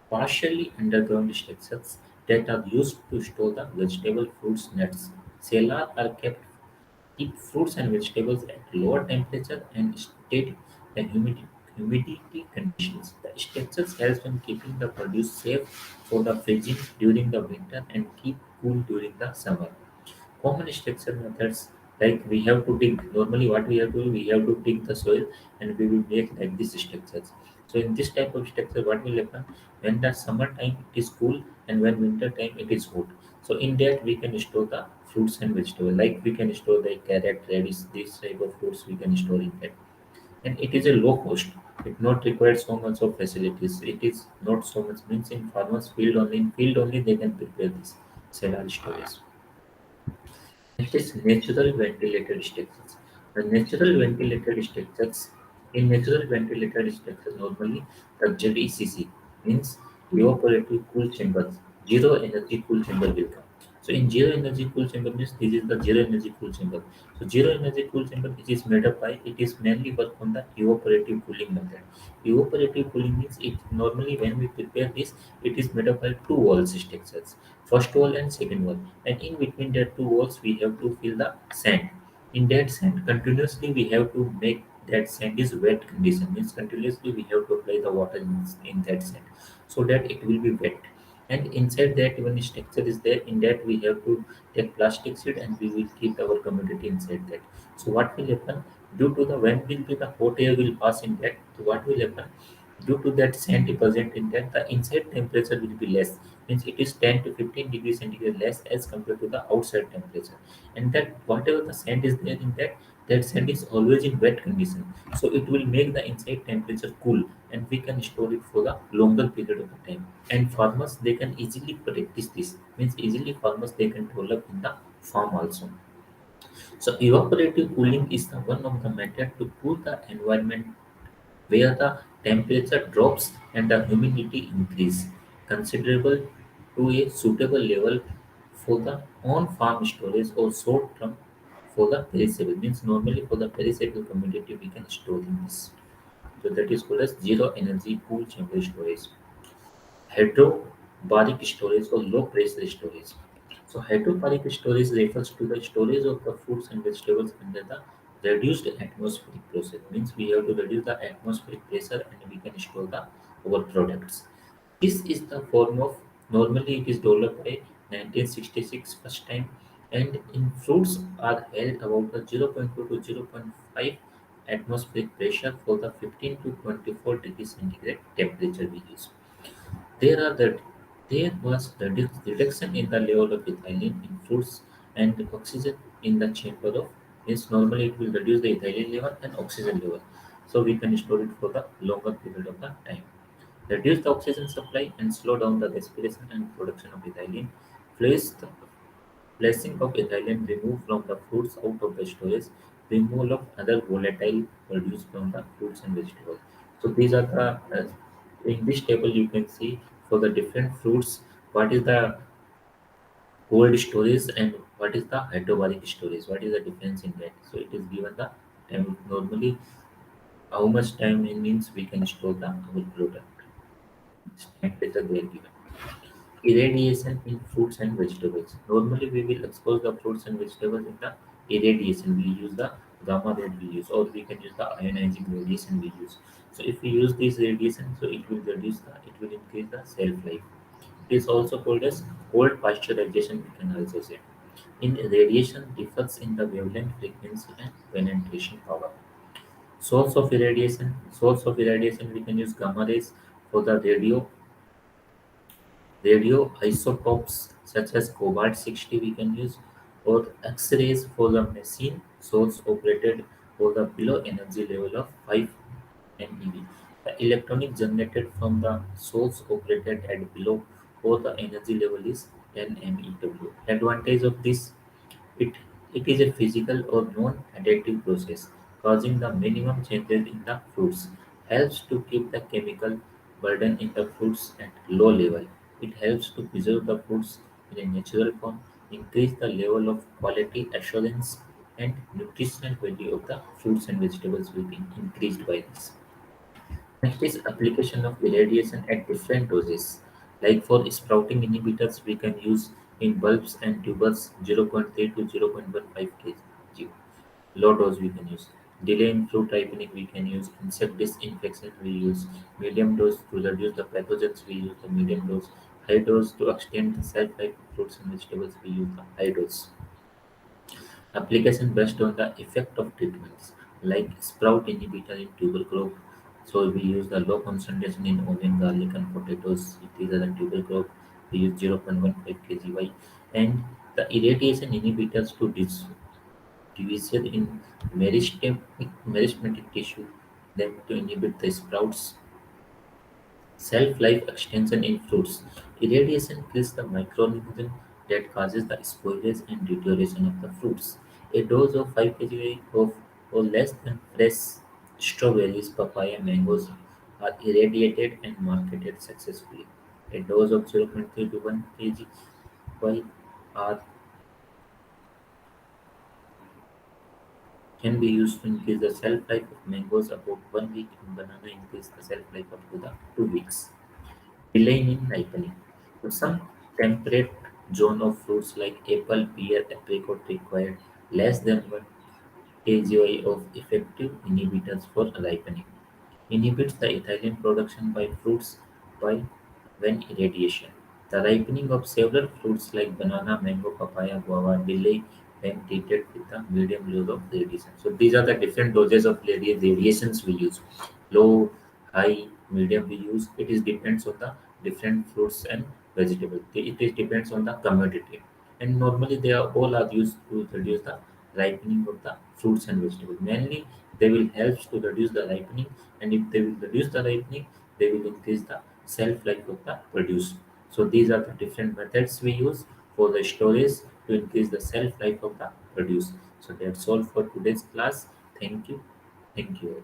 partially underground structures that are used to store the vegetable, fruits, nuts. Cellar are kept keep fruits and vegetables at lower temperature and steady the humidity conditions. The structures helps in keeping the produce safe for the freezing during the winter and keep cool during the summer. Common structure methods like we have to dig. Normally, what we have to do, we have to dig the soil and we will make like these structures. So in this type of structure, what will happen when the summer time it is cool and when winter time it is hot. So in that we can store the fruits and vegetables. Like we can store the carrot, radish, this type of fruits we can store in that. And it is a low cost. It not requires so much of facilities. It is not so much means in farmers field only. In field only they can prepare this cellar storage. Next is natural ventilated structures. The natural ventilated structures in natural ventilated structures normally the ZECC means evaporative cool chambers. Zero energy cool chamber will come. So in zero energy cool chamber means this is the zero energy cool chamber. So zero energy cool chamber which is made up by it is mainly work on the evaporative cooling method. Evaporative cooling means it normally when we prepare this it is made up by two wall structures, first wall and second wall, and in between that two walls we have to fill the sand. In that sand continuously we have to make that sand is wet condition means continuously we have to apply the water in that sand so that it will be wet, and inside that one structure is there. In that we have to take plastic sheet and we will keep our commodity inside that. So what will happen due to the when will be the hot air will pass in that, so what will happen due to that sand present in that the inside temperature will be less, means it is 10 to 15 degrees centigrade less as compared to the outside temperature, and that whatever the sand is there in that, that sand is always in wet condition, so it will make the inside temperature cool and we can store it for the longer period of time. And farmers they can easily practice this, means easily farmers they can develop in the farm also. So evaporative cooling is the one of the method to cool the environment where the temperature drops and the humidity increase considerable to a suitable level for the on-farm storage or short term for the perishable, means normally for the perishable commodity we can store in this. So that is called as zero energy cool chamber storage. Hydrobaric storage or low pressure storage. So hydrobaric storage refers to the storage of the fruits and vegetables under the reduced atmospheric pressure. Means we have to reduce the atmospheric pressure and we can store the our products. This is the form of normally it is developed by 1966 first time, and in fruits are held about the zero point 0.2 to zero point 0.5 atmospheric pressure for the 15 to 24 degrees centigrade temperature we use. There are that there was the reduction in the level of ethylene in fruits and oxygen in the chamber of, means normally it will reduce the ethylene level and oxygen level. So we can store it for the longer period of the time. Reduce the oxygen supply and slow down the respiration and production of ethylene. Place the placing of ethylene removed from the fruits out of the storage. Removal of other volatile produced from the fruits and vegetables. So these are the in this table you can see for the different fruits what is the cold storage and what is the hydrobaric storage. What is the difference in that? So it is given the time normally how much time it means we can store the our product. Temperature they are given. Irradiation in fruits and vegetables. Normally, we will expose the fruits and vegetables in the irradiation. We use the gamma that we use, or we can use the ionizing radiation we use. So, if we use this radiation, so it will reduce the, it will increase the shelf life. It is also called as cold pasteurization. We can also say. In radiation differs in the wavelength frequency and penetration power. Source of irradiation we can use gamma rays for the radioisotopes such as cobalt-60 we can use, or X-rays for the machine source operated for the below energy level of 5 MeV. The electronic generated from the source operated at below or the energy level is 10 MeW. Advantage of this, it, it is a physical or non-additive process, causing the minimum changes in the fruits, helps to keep the chemical burden in the fruits at low level. It helps to preserve the fruits in a natural form, increase the level of quality assurance, and nutritional value of the fruits and vegetables will be increased by this. Next is application of irradiation at different doses. Like for sprouting inhibitors, we can use in bulbs and tubers 0.3 to 0.15 kg. Low dose we can use. Delay in fruit ripening we can use. Insect disinfection we use. Medium dose to reduce the pathogens we use the medium dose. High dose to extend the shelf life of fruits and vegetables we use the high dose. Application based on the effect of treatments like sprout inhibitor in tuber crop. So we use the low concentration in onion, garlic, and potatoes. These are the tuber crop. We use 0.15 kg, and the irradiation inhibitors to division in meristematic tissue, them to inhibit the sprouts. Shelf-life extension in fruits. Irradiation kills the microorganism that causes the spoilage and deterioration of the fruits. A dose of 5 kg of or less than fresh strawberries, papaya, mangoes are irradiated and marketed successfully. A dose of 0.3 to 1 kg are can be used to increase the shelf life of mangoes about 1 week and banana increase the shelf life up to the 2 weeks. Delaying in ripening. So some temperate zone of fruits like apple, pear, apricot require less than 1 kg of effective inhibitors for ripening. Inhibits the ethylene production by fruits by when irradiation. The ripening of several fruits like banana, mango, papaya, guava delay when treated with a medium dose of radiation. So these are the different doses of radiations we use. Low, high, medium we use. It is depends on the different fruits and vegetables. It is depends on the commodity. And normally they are all are used to reduce the ripening of the fruits and vegetables. Mainly they will help to reduce the ripening, and if they will reduce the ripening, they will increase the shelf life of the produce. So these are the different methods we use for the storage to increase the shelf life of the produce. So that's all for today's class. Thank you. Thank you.